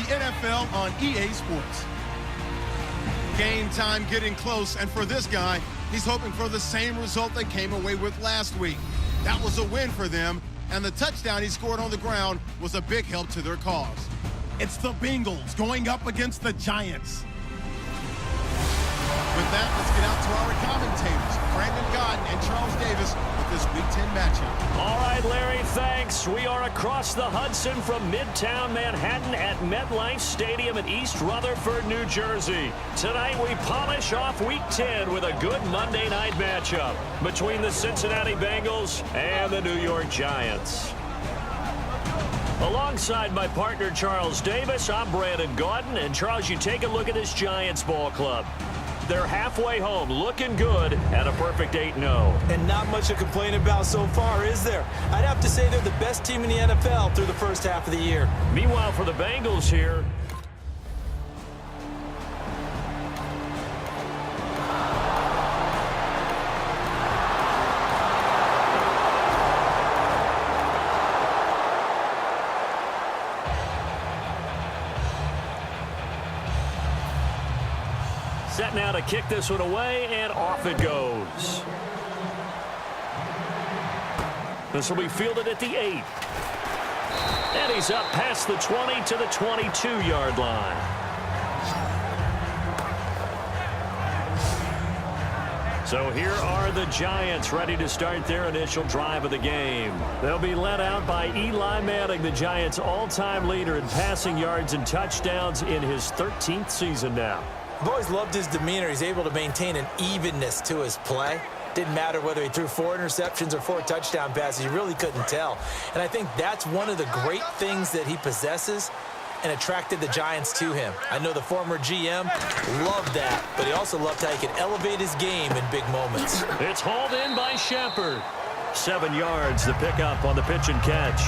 NFL on EA Sports. Game time getting close, and for this guy, he's hoping for the same result they came away with last week. That was a win for them, and the touchdown he scored on the ground was a big help to their cause. It's the Bengals going up against the Giants. With that, let's get out to our commentators, Brandon Godden and Charles Davis, with this Week 10 matchup. All right, Larry, thanks. We are across the Hudson from Midtown Manhattan at MetLife Stadium in East Rutherford, New Jersey. Tonight, we polish off Week 10 with a good Monday night matchup between the Cincinnati Bengals and the New York Giants. Alongside my partner, Charles Davis, I'm Brandon Godden. And, Charles, you take a look at this Giants ball club. They're halfway home, looking good, at a perfect 8-0. And not much to complain about so far, is there? I'd have to say they're the best team in the NFL through the first half of the year. Meanwhile, for the Bengals here, set now to kick this one away, and off it goes. This will be fielded at the 8. And he's up past the 20 to the 22-yard line. So here are the Giants ready to start their initial drive of the game. They'll be led out by Eli Manning, the Giants' all-time leader in passing yards and touchdowns in his 13th season now. I've always loved his demeanor. He's able to maintain an evenness to his play. Didn't matter whether he threw 4 interceptions or 4 touchdown passes. You really couldn't tell. And I think that's one of the great things that he possesses and attracted the Giants to him. I know the former GM loved that, but he also loved how he could elevate his game in big moments. It's hauled in by Shepard. 7 yards, the pickup on the pitch and catch.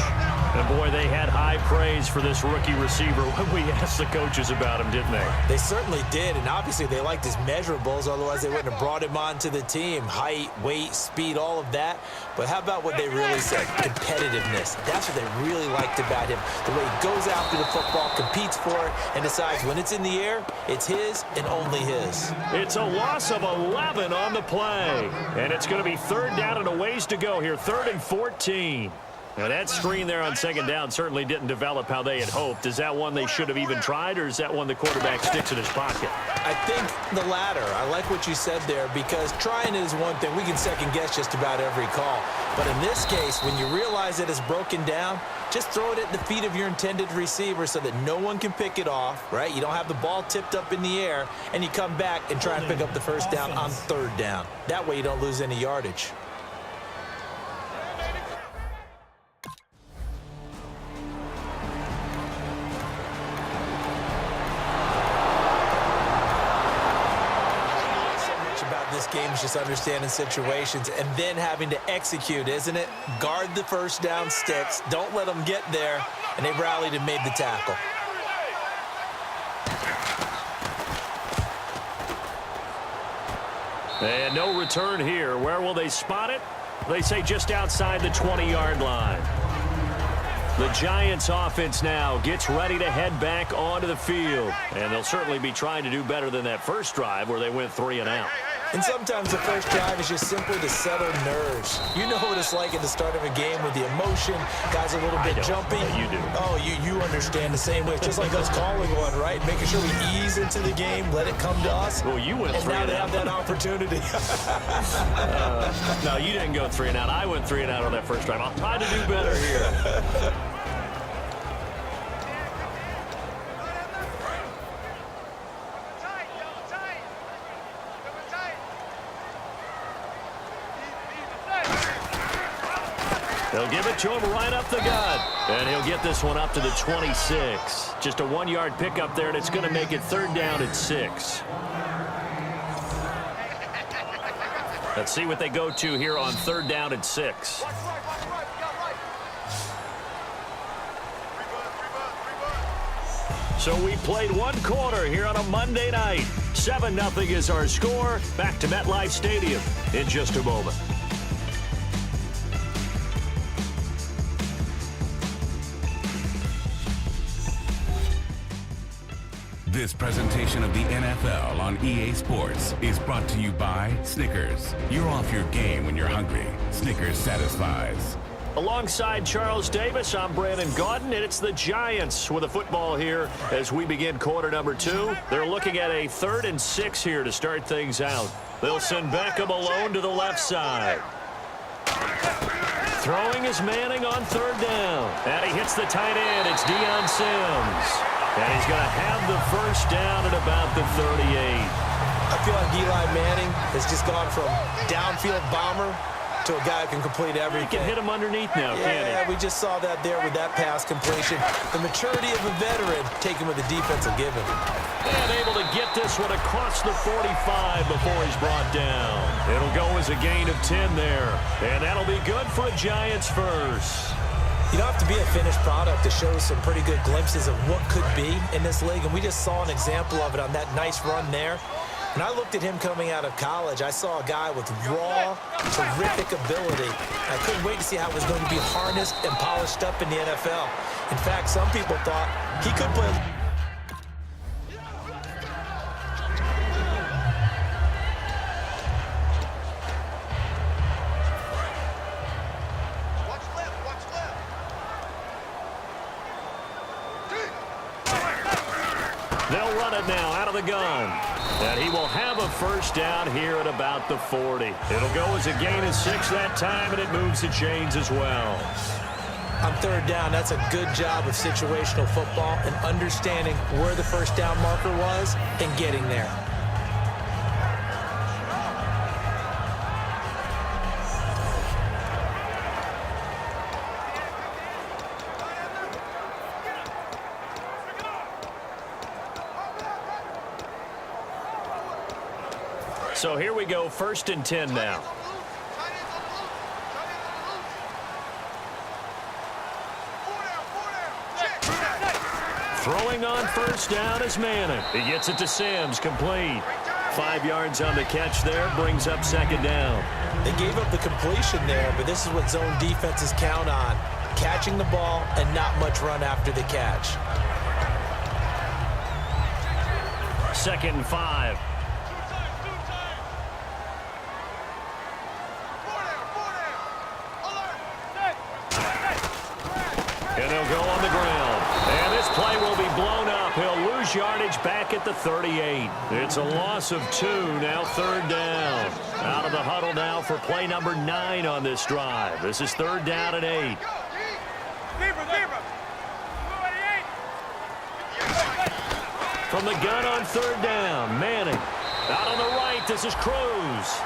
And, boy, they had high praise for this rookie receiver when we asked the coaches about him, didn't they? They certainly did, and obviously they liked his measurables, otherwise they wouldn't have brought him onto the team. Height, weight, speed, all of that. But how about what they really said? Competitiveness. That's what they really liked about him. The way he goes after the football, competes for it, and decides when it's in the air, it's his and only his. It's a loss of 11 on the play. And it's going to be 3rd down and a ways to go here, 3rd and 14. Now, that screen there on 2nd down certainly didn't develop how they had hoped. Is that one they should have even tried, or is that one the quarterback sticks in his pocket? I think the latter. I like what you said there, because trying is one thing. We can second-guess just about every call. But in this case, when you realize that it's broken down, just throw it at the feet of your intended receiver so that no one can pick it off, right? You don't have the ball tipped up in the air, and you come back and try and pick up the 1st down on 3rd down. That way you don't lose any yardage. This game is just understanding situations and then having to execute, isn't it? Guard the 1st down sticks. Don't let them get there. And they rallied and made the tackle. And no return here. Where will they spot it? They say just outside the 20-yard line. The Giants offense now gets ready to head back onto the field. And they'll certainly be trying to do better than that first drive where they went 3 and out. And sometimes the first drive is just simply to settle nerves. You know what it's like at the start of a game with the emotion, guys a little bit jumpy. Yeah, you do. Oh, you understand the same way. It's just like us calling one, right? Making sure we ease into the game, let it come to us. Well, you went 3 and out. And now they have that opportunity. No, you didn't go 3 and out. I went 3 and out on that first drive. I'll try to do better here. They'll give it to him right up the gut. And he'll get this one up to the 26. Just a 1-yard pickup there, and it's going to make it 3rd down at 6. Let's see what they go to here on 3rd down at 6. So we played 1 quarter here on a Monday night. 7-0 is our score. Back to MetLife Stadium in just a moment. This presentation of the NFL on EA Sports is brought to you by Snickers. You're off your game when you're hungry. Snickers satisfies. Alongside Charles Davis, I'm Brandon Gaudin, and it's the Giants with a football here as we begin quarter number 2. They're looking at a 3rd and 6 here to start things out. They'll send Beckham alone to the left side. Throwing is Manning on 3rd down. And he hits the tight end. It's Deion Sims. And he's going to have the first down at about the 38. I feel like Eli Manning has just gone from downfield bomber to a guy who can complete everything. He can hit him underneath now, can't he? Yeah, we just saw that there with that pass completion. The maturity of a veteran taken with the defense will give him. And able to get this one across the 45 before he's brought down. It'll go as a gain of 10 there. And that'll be good for a Giants first. You don't have to be a finished product to show some pretty good glimpses of what could be in this league, and we just saw an example of it on that nice run there. When I looked at him coming out of college, I saw a guy with raw, terrific ability. I couldn't wait to see how it was going to be harnessed and polished up in the NFL. In fact, some people thought he could play. They'll run it now out of the gun. And he will have a first down here at about the 40. It'll go as a gain of 6 that time, and it moves the chains as well. On 3rd down, that's a good job of situational football and understanding where the first down marker was and getting there. So here we go, 1st and 10 now. Throwing on 1st down is Manning. He gets it to Sims, complete. 5 yards on the catch there, brings up 2nd down. They gave up the completion there, but this is what zone defenses count on. Catching the ball and not much run after the catch. 2nd and 5. And he'll go on the ground. And this play will be blown up. He'll lose yardage back at the 38. It's a loss of 2, now 3rd down. Out of the huddle now for play number 9 on this drive. This is 3rd down and 8. From the gun on 3rd down, Manning. Out on the right, this is Cruz.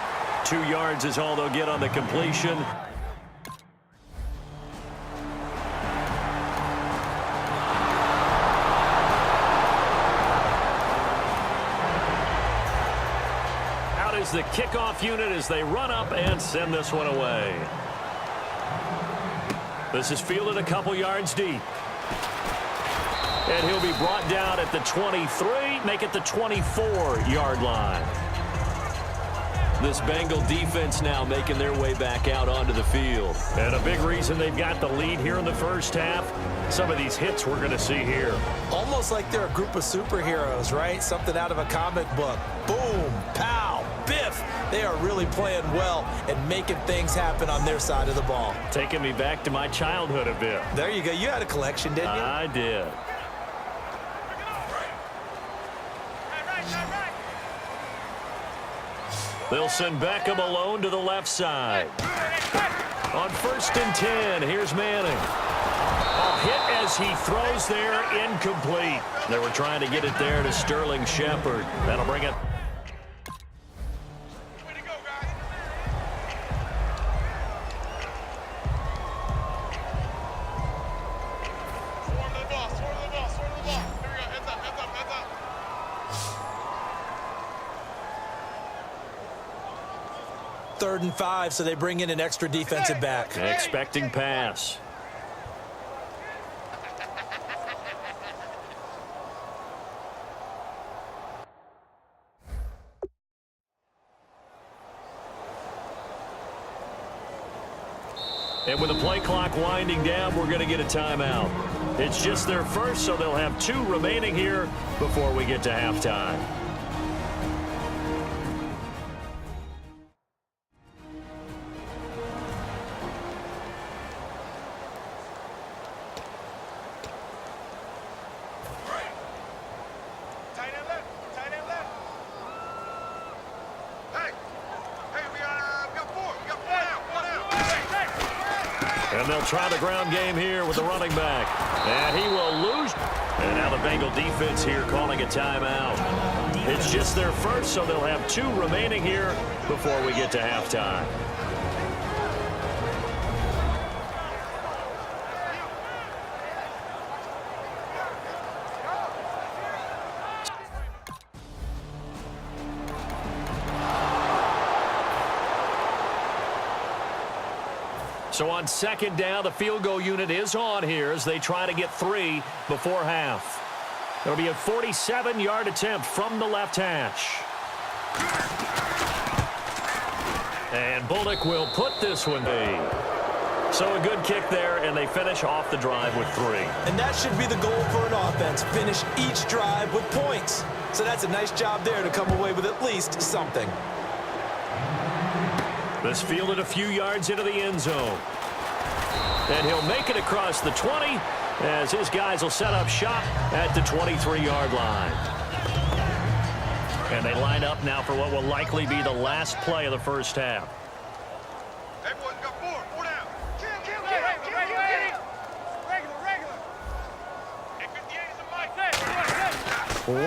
2 yards is all they'll get on the completion. The kickoff unit as they run up and send this one away. This is fielded a couple yards deep. And he'll be brought down at the 23, make it the 24-yard line. This Bengal defense now making their way back out onto the field. And a big reason they've got the lead here in the first half, some of these hits we're going to see here. Almost like they're a group of superheroes, right? Something out of a comic book. Boom, pow, biff. They are really playing well and making things happen on their side of the ball. Taking me back to my childhood a bit. There you go. You had a collection, didn't you? I did. They'll send Beckham alone to the left side. On 1st and 10, here's Manning. A hit as he throws there, incomplete. They were trying to get it there to Sterling Shepard. That'll bring it. Third and 5, so they bring in an extra defensive back. Expecting pass. And with the play clock winding down, we're going to get a timeout. It's just their first, so they'll have 2 remaining here before we get to halftime. And they'll try the ground game here with the running back. And he will lose. And now the Bengal defense here calling a timeout. It's just their first, so they'll have 2 remaining here before we get to halftime. So on second down, the field goal unit is on here as they try to get 3 before half. It'll be a 47-yard attempt from the left hash. And Bullock will put this one in. So a good kick there, and they finish off the drive with 3. And that should be the goal for an offense. Finish each drive with points. So that's a nice job there to come away with at least something. This fielded a few yards into the end zone. And he'll make it across the 20 as his guys will set up shop at the 23-yard line. And they line up now for what will likely be the last play of the first half. Hey, boys, got 4 down. Regular. Hey, 58 is a mic.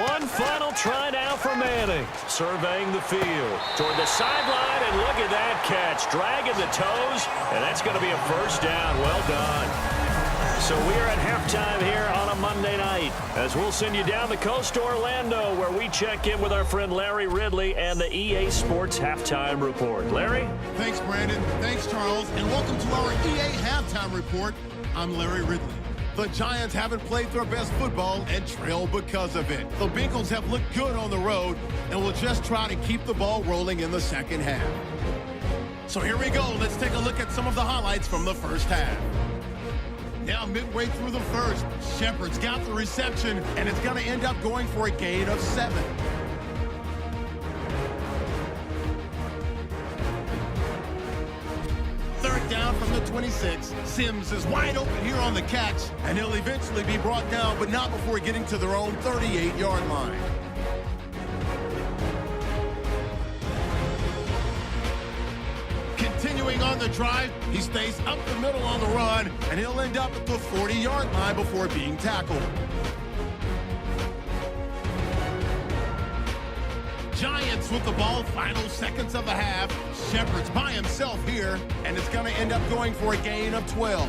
One final try now for Manning. Surveying the field toward the sideline, and look at that catch. Dragging the toes, and that's going to be a first down. Well done. So we are at halftime here on a Monday night as we'll send you down the coast to Orlando where we check in with our friend Larry Ridley and the EA Sports Halftime Report. Larry? Thanks, Brandon. Thanks, Charles. And welcome to our EA Halftime Report. I'm Larry Ridley. The Giants haven't played their best football and trail because of it. The Bengals have looked good on the road and will just try to keep the ball rolling in the second half. So here we go. Let's take a look at some of the highlights from the first half. Now midway through the first, Shepard's got the reception, and it's going to end up going for a gain of 7. Third down from the 26. Sims is wide open here on the catch, and he'll eventually be brought down, but not before getting to their own 38-yard line. Continuing on the drive, he stays up the middle on the run, and he'll end up at the 40-yard line before being tackled. Giants with the ball, final seconds of the half. Shepard's by himself here, and it's going to end up going for a gain of 12.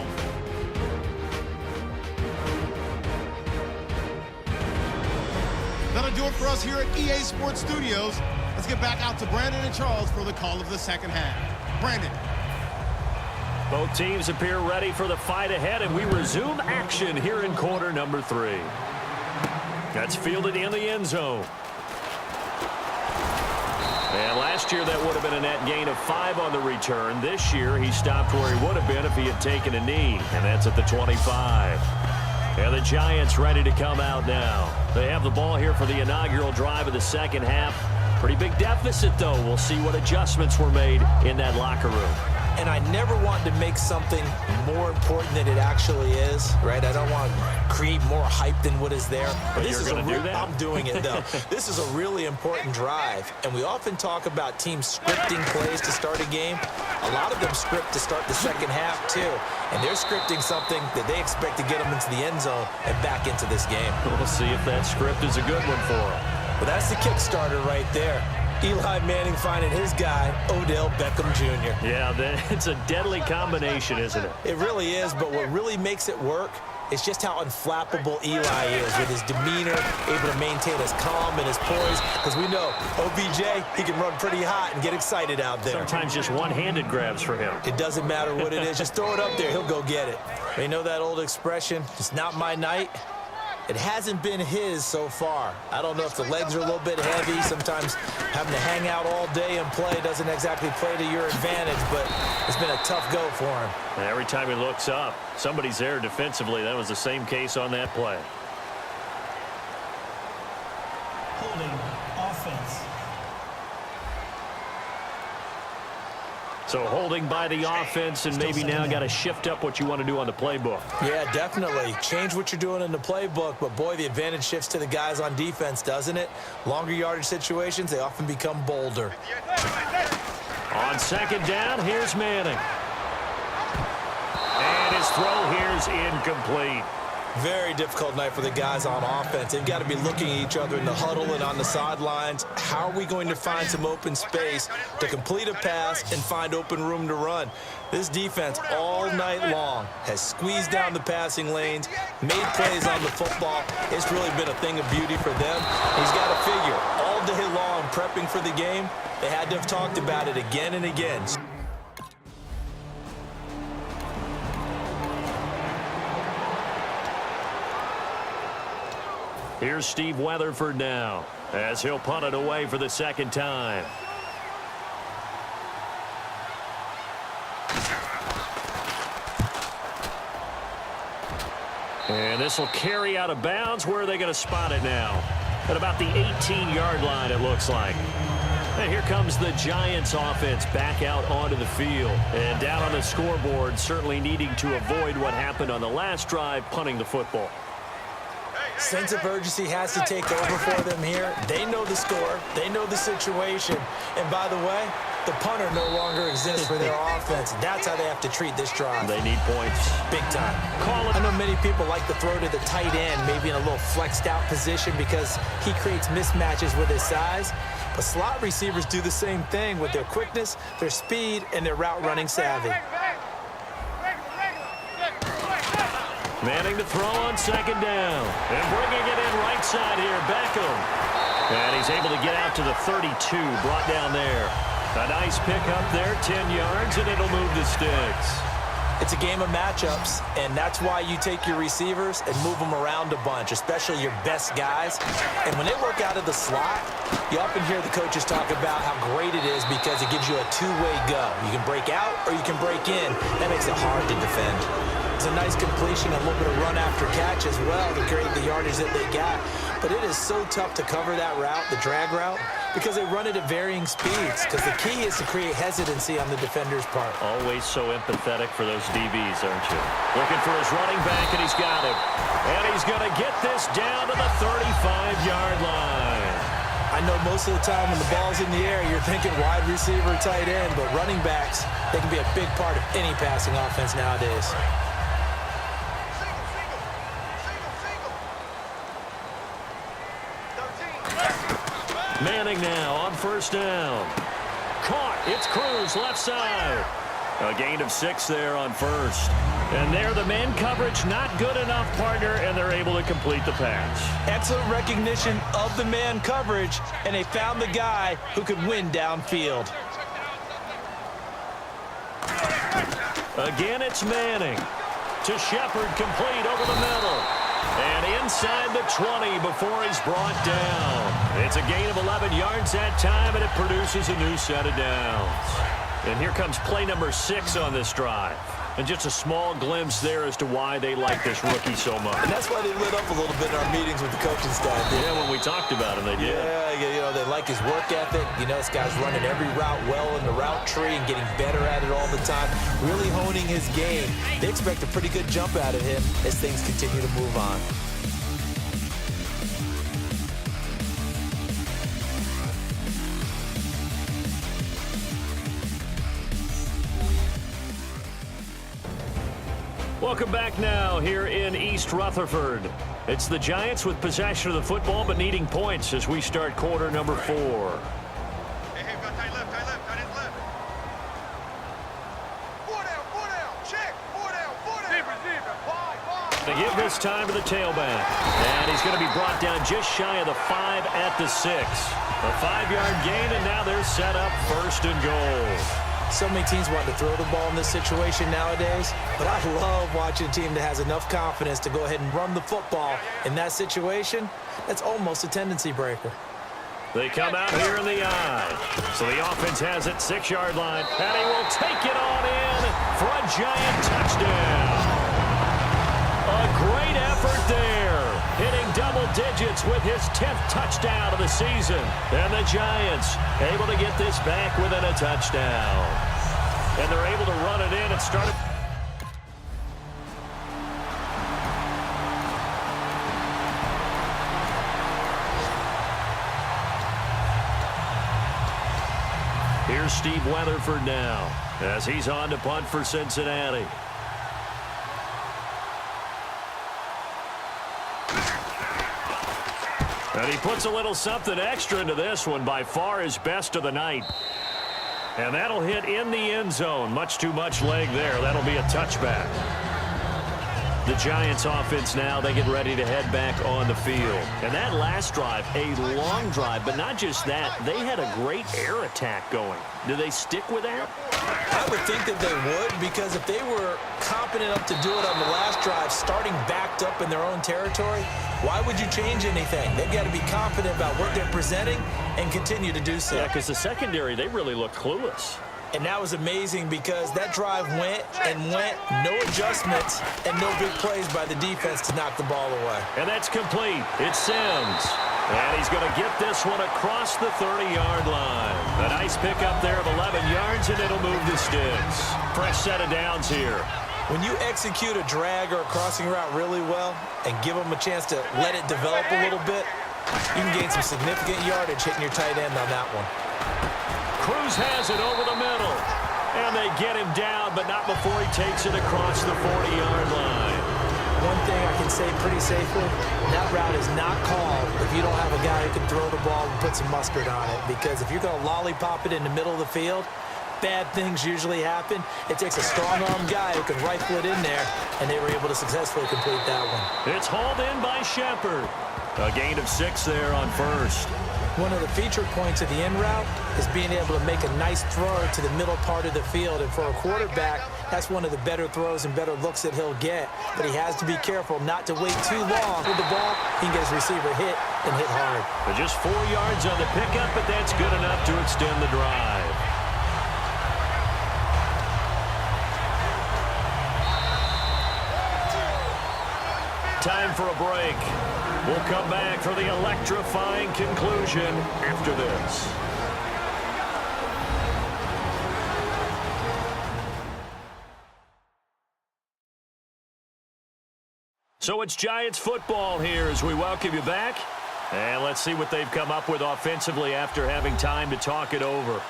That'll do it for us here at EA Sports Studios. Let's get back out to Brandon and Charles for the call of the second half. Brandon. Both teams appear ready for the fight ahead, and we resume action here in quarter number 3. That's fielded in the end zone. And last year that would have been a net gain of 5 on the return. This year he stopped where he would have been if he had taken a knee, and that's at the 25. And the Giants ready to come out now. They have the ball here for the inaugural drive of the second half. Pretty big deficit, though. We'll see what adjustments were made in that locker room. And I never want to make something more important than it actually is, right? I don't want to create more hype than what is there. But this you're going to do that? I'm doing it, though. This is a really important drive, and we often talk about teams scripting plays to start a game. A lot of them script to start the second half, too. And they're scripting something that they expect to get them into the end zone and back into this game. We'll see if that script is a good one for them. Well, that's the Kickstarter right there. Eli Manning finding his guy, Odell Beckham Jr. Yeah, it's a deadly combination, isn't it? It really is, but what really makes it work is just how unflappable Eli is with his demeanor, able to maintain his calm and his poise, because we know OBJ, he can run pretty hot and get excited out there. Sometimes just one-handed grabs for him. It doesn't matter what it is. Just throw it up there. He'll go get it. You know that old expression, it's not my night? It hasn't been his so far. I don't know if the legs are a little bit heavy. Sometimes having to hang out all day and play doesn't exactly play to your advantage, but it's been a tough go for him. And every time he looks up, somebody's there defensively. That was the same case on that play. Holding offense. So holding by the offense, and maybe now got to shift up what you want to do on the playbook. Yeah, definitely. Change what you're doing in the playbook, but boy, the advantage shifts to the guys on defense, doesn't it? Longer yardage situations, they often become bolder. On second down, here's Manning. And his throw here's incomplete. Very difficult night for the guys on offense. They've got to be looking at each other in the huddle and on the sidelines. How are we going to find some open space to complete a pass and find open room to run? This defense all night long has squeezed down the passing lanes, made plays on the football. It's really been a thing of beauty for them. He's got to figure all day long prepping for the game. They had to have talked about it again and again. Here's Steve Weatherford now, as he'll punt it away for the second time. And this will carry out of bounds. Where are they going to spot it now? At about the 18-yard line, it looks like. And here comes the Giants offense back out onto the field. And down on the scoreboard, certainly needing to avoid what happened on the last drive, punting the football. Sense of urgency has to take over for them here. They know the score. They know the situation. And by the way, the punter no longer exists for their offense. That's how they have to treat this drive. They need points. Big time. Call it. I know many people like to throw to the tight end, maybe in a little flexed out position because he creates mismatches with his size. But slot receivers do the same thing with their quickness, their speed, and their route running savvy. Manning to throw on second down. And bringing it in right side here, Beckham. And he's able to get out to the 32, brought down there. A nice pick up there, 10 yards, and it'll move the sticks. It's a game of matchups, and that's why you take your receivers and move them around a bunch, especially your best guys. And when they work out of the slot, you often hear the coaches talk about how great it is because it gives you a two-way go. You can break out or you can break in. That makes it hard to defend. It's a nice completion, a little bit of run after catch as well to create the yardage that they got. But it is so tough to cover that route, the drag route, because they run it at varying speeds. Because the key is to create hesitancy on the defender's part. Always so empathetic for those DBs, aren't you? Looking for his running back, and he's got him. And he's going to get this down to the 35-yard line. I know most of the time when the ball's in the air, you're thinking wide receiver, tight end, but running backs, they can be a big part of any passing offense nowadays. Manning now on first down. Caught. It's Cruz, left side. A gain of 6 there on first. And there, the man coverage not good enough, partner, and they're able to complete the pass. Excellent recognition of the man coverage, and they found the guy who could win downfield. Again, it's Manning. To Shepard, complete over the middle. And inside the 20 before he's brought down. It's a gain of 11 yards that time, and it produces a new set of downs. And here comes play number 6 on this drive. And just a small glimpse there as to why they like this rookie so much. And that's why they lit up a little bit in our meetings with the coaching staff. Yeah, when we talked about him, they did. Yeah, you know, they like his work ethic. You know, this guy's running every route well in the route tree and getting better at it all the time, really honing his game. They expect a pretty good jump out of him as things continue to move on. Welcome back now here in East Rutherford. It's the Giants with possession of the football but needing points as we start quarter number 4. Hey, got tight left, tight end left. 4 down, check, 4 down. Zebra, five. They give this time to the tailback. And he's going to be brought down just shy of the 5 at the 6. A 5-yard gain, and now they're set up first and goal. So many teams want to throw the ball in this situation nowadays, but I love watching a team that has enough confidence to go ahead and run the football. In that situation, that's almost a tendency breaker. They come out here in the eye. So the offense has it, 6-yard line, and he will take it on in for a giant touchdown. A great effort there, hitting double digits with his 10th touchdown of the season. And the Giants able to get this back within a touchdown. And they're able to run it in and start it. Here's Steve Weatherford now as he's on to punt for Cincinnati. And he puts a little something extra into this one, by far his best of the night. And that'll hit in the end zone. Much too much leg there. That'll be a touchback. The Giants offense now, they get ready to head back on the field. And that last drive, a long drive, but not just that, they had a great air attack going. Do they stick with that? I would think that they would, because if they were competent enough to do it on the last drive, starting backed up in their own territory, why would you change anything? They've got to be confident about what they're presenting and continue to do so. Yeah, because the secondary, they really look clueless. And that was amazing because that drive went and went, no adjustments, and no big plays by the defense to knock the ball away. And that's complete. It's Sims. And he's going to get this one across the 30-yard line. A nice pickup there of 11 yards, and it'll move the sticks. Fresh set of downs here. When you execute a drag or a crossing route really well and give them a chance to let it develop a little bit, you can gain some significant yardage hitting your tight end on that one. Cruz has it over the middle. And they get him down, but not before he takes it across the 40-yard line. One thing I can say pretty safely, that route is not called if you don't have a guy who can throw the ball and put some mustard on it. Because if you're going to lollipop it in the middle of the field, bad things usually happen. It takes a strong-arm guy who can rifle it in there, and they were able to successfully complete that one. It's hauled in by Shepard. A gain of 6 there on first. One of the feature points of the in route is being able to make a nice throw to the middle part of the field. And for a quarterback, that's one of the better throws and better looks that he'll get. But he has to be careful not to wait too long with the ball. He can get his receiver hit and hit hard. But just 4 yards on the pickup, but that's good enough to extend the drive. Time for a break. We'll come back for the electrifying conclusion after this. So it's Giants football here as we welcome you back. And let's see what they've come up with offensively after having time to talk it over.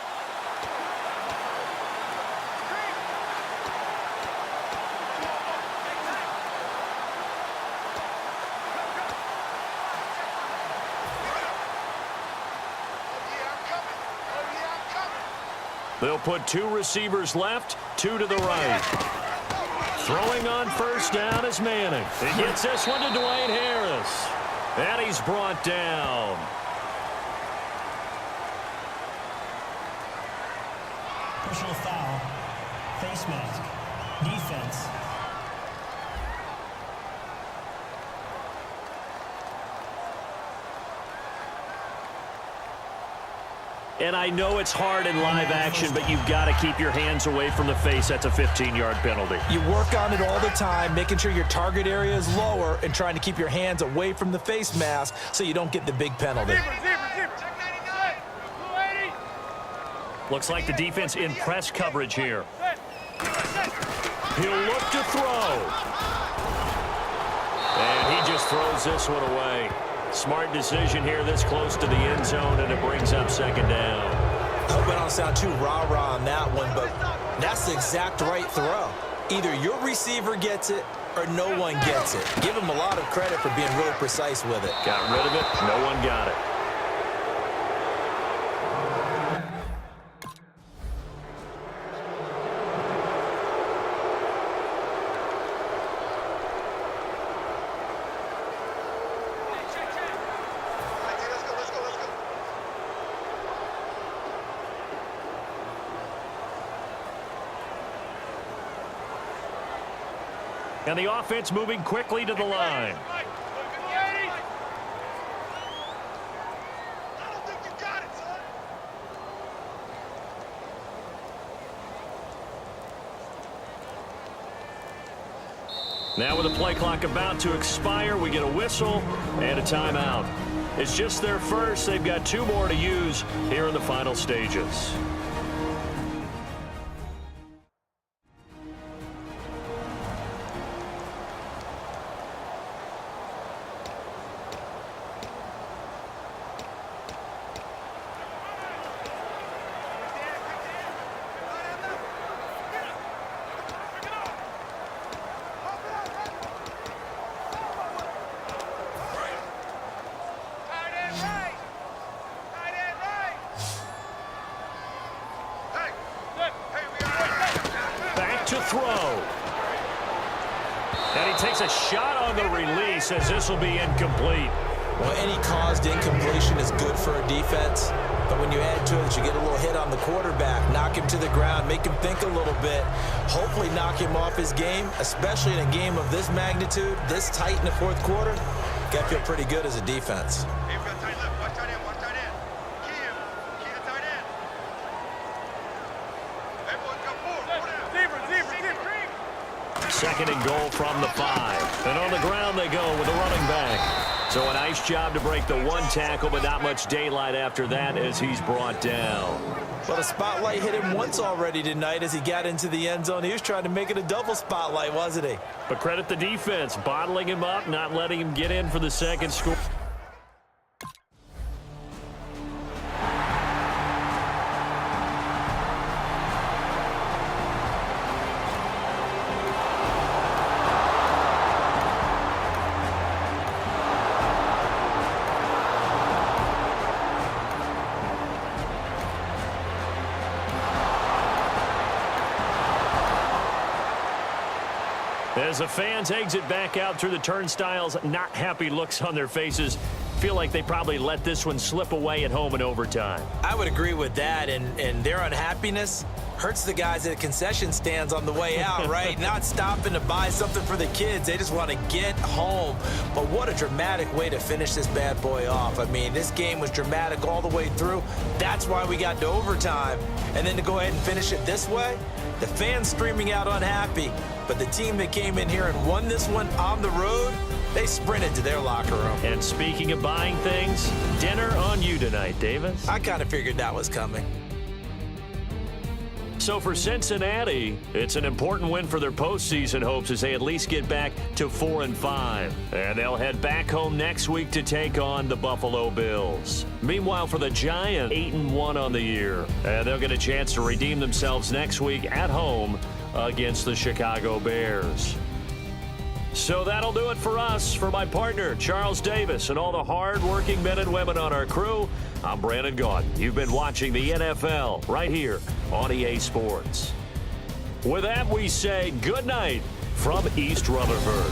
They'll put 2 receivers left, 2 to the right. Throwing on first down is Manning. He gets this one to Dwayne Harris. And he's brought down. Personal foul. Face mask. Defense. And I know it's hard in live action, but you've got to keep your hands away from the face. That's a 15-yard penalty. You work on it all the time, making sure your target area is lower and trying to keep your hands away from the face mask so you don't get the big penalty. Looks like the defense in press coverage here. He'll look to throw. And he just throws this one away. Smart decision here this close to the end zone, and it brings up second down. I hope I don't sound too rah-rah on that one, but that's the exact right throw. Either your receiver gets it or no one gets it. Give him a lot of credit for being really precise with it. Got rid of it. No one got it. And the offense moving quickly to the line. Now with the play clock about to expire, we get a whistle and a timeout. It's just their first. They've got 2 more to use here in the final stages. To throw. And he takes a shot on the release as this will be incomplete. Well, any caused incompletion is good for a defense. But when you add to it, you get a little hit on the quarterback, knock him to the ground, make him think a little bit, hopefully knock him off his game, especially in a game of this magnitude, this tight in the fourth quarter. Got to feel pretty good as a defense. Second and goal from the 5. And on the ground they go with a running back. So a nice job to break the 1 tackle, but not much daylight after that as he's brought down. Well, the spotlight hit him once already tonight as he got into the end zone. He was trying to make it a double spotlight, wasn't he? But credit the defense, bottling him up, not letting him get in for the second score. As the fans exit back out through the turnstiles, not happy looks on their faces. Feel like they probably let this one slip away at home in overtime. I would agree with that, and their unhappiness hurts the guys at the concession stands on the way out, right? Not stopping to buy something for the kids. They just want to get home. But what a dramatic way to finish this bad boy off. I mean, this game was dramatic all the way through. That's why we got to overtime. And then to go ahead and finish it this way, the fans streaming out unhappy. But the team that came in here and won this one on the road, they sprinted to their locker room. And speaking of buying things, dinner on you tonight, Davis. I kind of figured that was coming. So for Cincinnati, it's an important win for their postseason hopes as they at least get back to 4-5. And they'll head back home next week to take on the Buffalo Bills. Meanwhile, for the Giants, 8-1 on the year. And they'll get a chance to redeem themselves next week at home against the Chicago Bears. So that'll do it for us. For my partner, Charles Davis, and all the hard-working men and women on our crew, I'm Brandon Gaudin. You've been watching the NFL right here on EA Sports. With that, we say good night from East Rutherford.